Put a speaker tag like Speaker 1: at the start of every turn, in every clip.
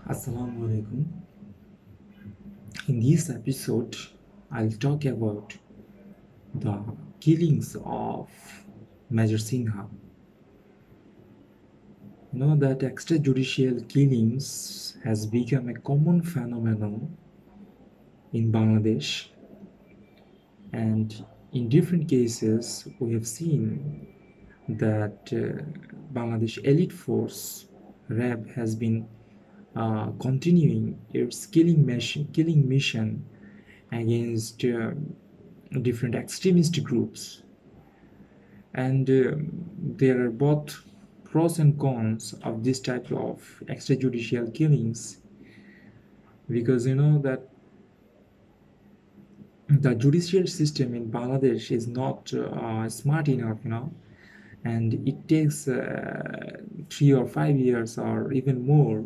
Speaker 1: Assalamu alaikum. In this episode, I'll talk about the killings of Major Singha. You know that extrajudicial killings has become a common phenomenon in Bangladesh, and in different cases, we have seen that Bangladesh elite force RAB has been continuing its killing mission against different extremist groups, and there are both pros and cons of this type of extrajudicial killings, because you know that the judicial system in Bangladesh is not smart enough, and it takes 3 or 5 years or even more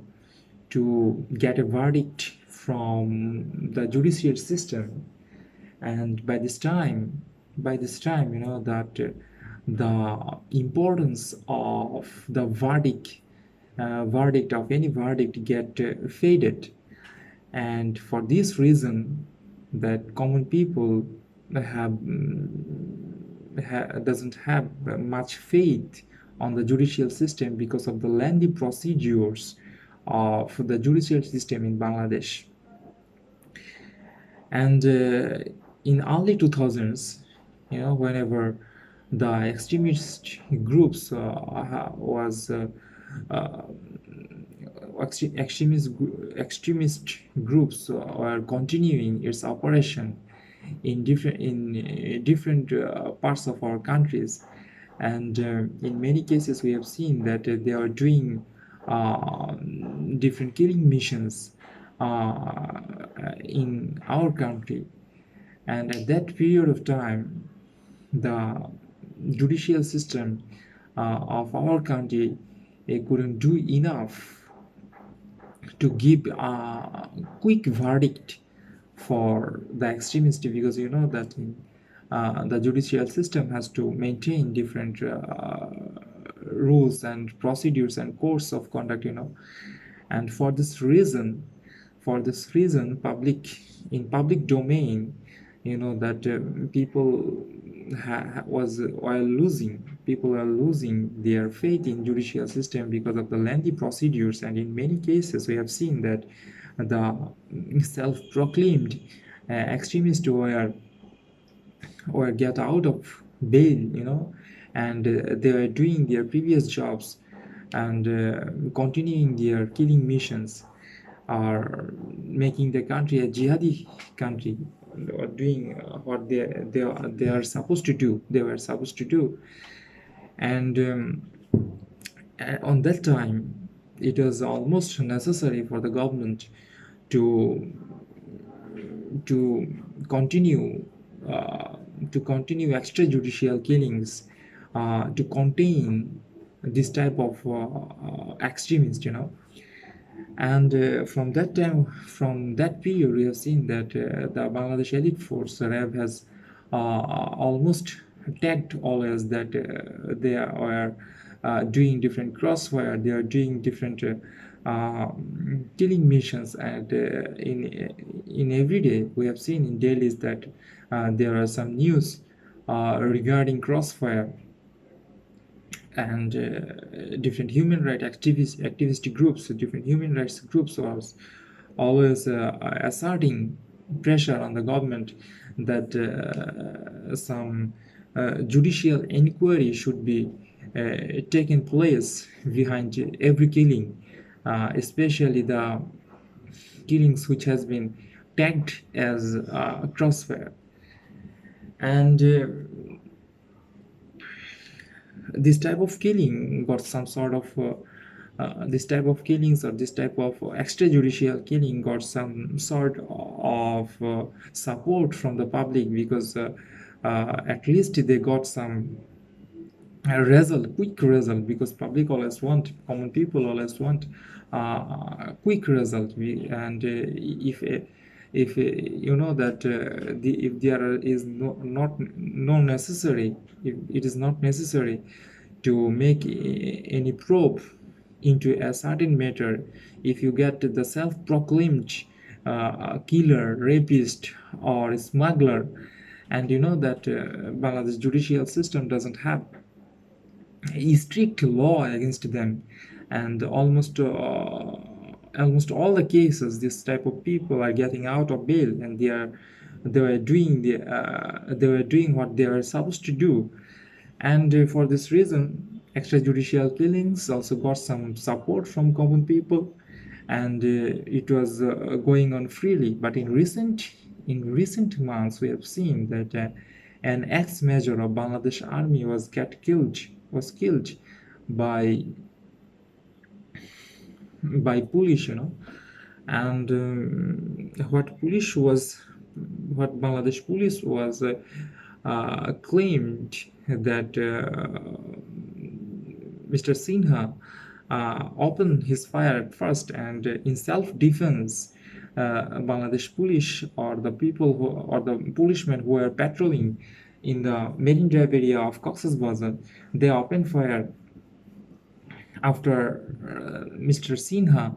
Speaker 1: to get a verdict from the judicial system. And by this time, that the importance of the verdict of any verdict get faded. And for this reason, that common people have doesn't have much faith on the judicial system because of the lengthy procedures of the judicial system in Bangladesh. And in early 2000s, whenever the extremist groups was uh, extremist groups were continuing its operation in different parts of our countries, and in many cases we have seen that they are doing uh, different killing missions in our country. And at that period of time, the judicial system of our country couldn't do enough to give a quick verdict for the extremist, because you know that the judicial system has to maintain different rules and procedures and course of conduct. And for this reason, public domain, that people are losing their faith in judicial system because of the lengthy procedures. And in many cases we have seen that the self-proclaimed extremists were get out of bail, and they were doing their previous jobs and continuing their killing missions, are making the country a jihadi country, or doing what they are supposed to do. They were supposed to do, and on that time, it was almost necessary for the government to to continue uh, to continue extrajudicial killings to contain this type of extremists. And from that period, we have seen that the Bangladesh elite force RAB has almost tagged always that they are doing different crossfire, they are doing different killing missions. And in every day we have seen in dailies that there are some news regarding crossfire, and different human rights activist groups, different human rights groups was always asserting pressure on the government that some judicial inquiry should be taken place behind every killing, especially the killings which has been tagged as crossfire. And this type of killing got some sort of this type of killings, or this type of extrajudicial killing, got some sort of support from the public, because at least they got some quick result, because common people always want quick result. And if you know that if there is no necessary, if it is not necessary to make any probe into a certain matter, if you get the self-proclaimed killer, rapist, or smuggler, and you know that Bangladesh judicial system doesn't have a strict law against them, and almost all the cases this type of people are getting out of bail, and they were doing what they were supposed to do. And for this reason, extrajudicial killings also got some support from common people, and it was going on freely. But in recent months, we have seen that an ex-major of Bangladesh Army was killed by police, and what Bangladesh police was claimed that Mr. Sinha opened his fire at first, and in self-defense, Bangladesh police or the policemen who were patrolling in the Marine Drive area of Cox's Bazar, they opened fire after Mr. Sinha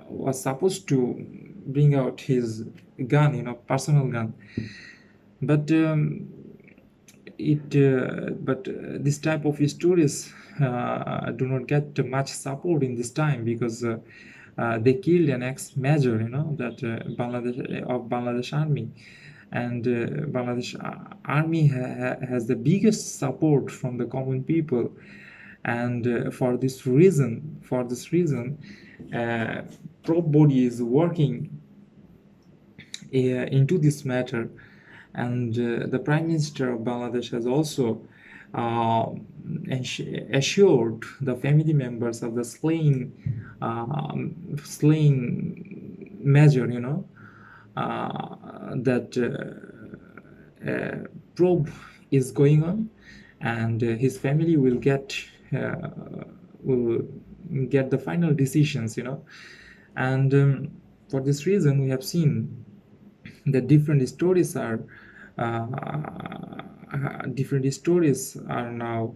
Speaker 1: was supposed to bring out his gun, personal gun. But this type of stories do not get much support in this time, because they killed an ex-major, that Bangladesh Army, and Bangladesh Army has the biggest support from the common people, and for this reason, probe body is working into this matter, and the Prime Minister of Bangladesh has also assured the family members of the slain major, that probe is going on, and his family will get the final decisions, and for this reason, we have seen that different stories are now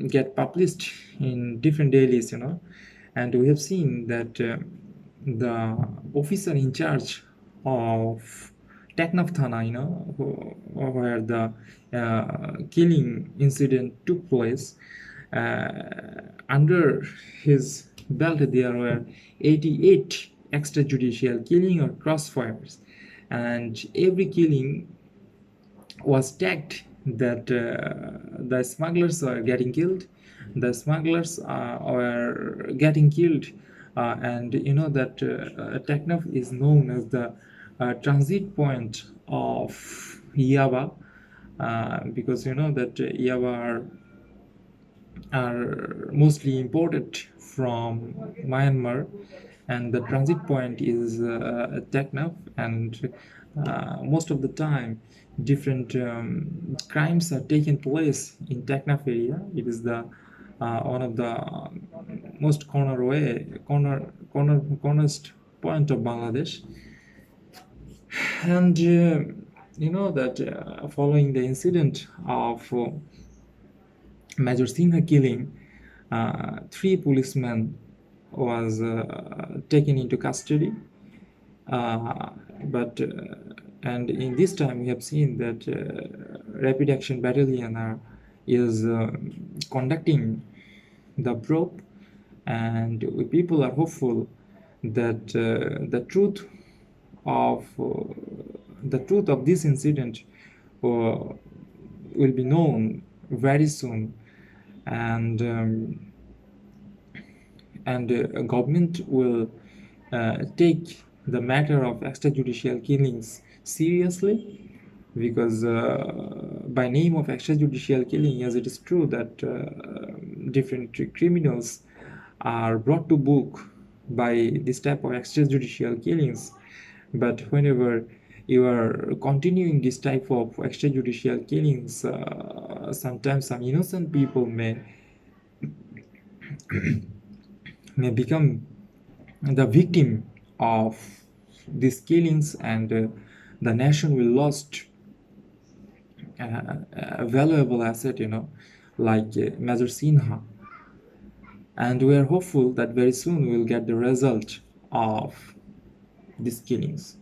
Speaker 1: get published in different dailies, and we have seen that the officer in charge of Teknaf Thana, where the killing incident took place, under his belt there were 88 extrajudicial killing or crossfires, and every killing was tagged that the smugglers are getting killed, and that Teknaf is known as the transit point of Yaba, because that Yaba are mostly imported from Myanmar, and the transit point is Teknaf, and most of the time different crimes are taking place in Teknaf area. It is the one of the most cornerest point of Bangladesh, and that following the incident of Major Sinha killing, 3 policemen was taken into custody, and in this time we have seen that Rapid Action Battalion is conducting the probe, and people are hopeful that the truth of this incident will be known very soon, and government will take the matter of extrajudicial killings seriously, because by name of extrajudicial killing, yes, it is true that different criminals are brought to book by this type of extrajudicial killings, but whenever you are continuing this type of extrajudicial killings, sometimes some innocent people may become the victim of these killings, and the nation will lost a valuable asset, like Major Sinha, and we are hopeful that very soon we will get the result of these killings.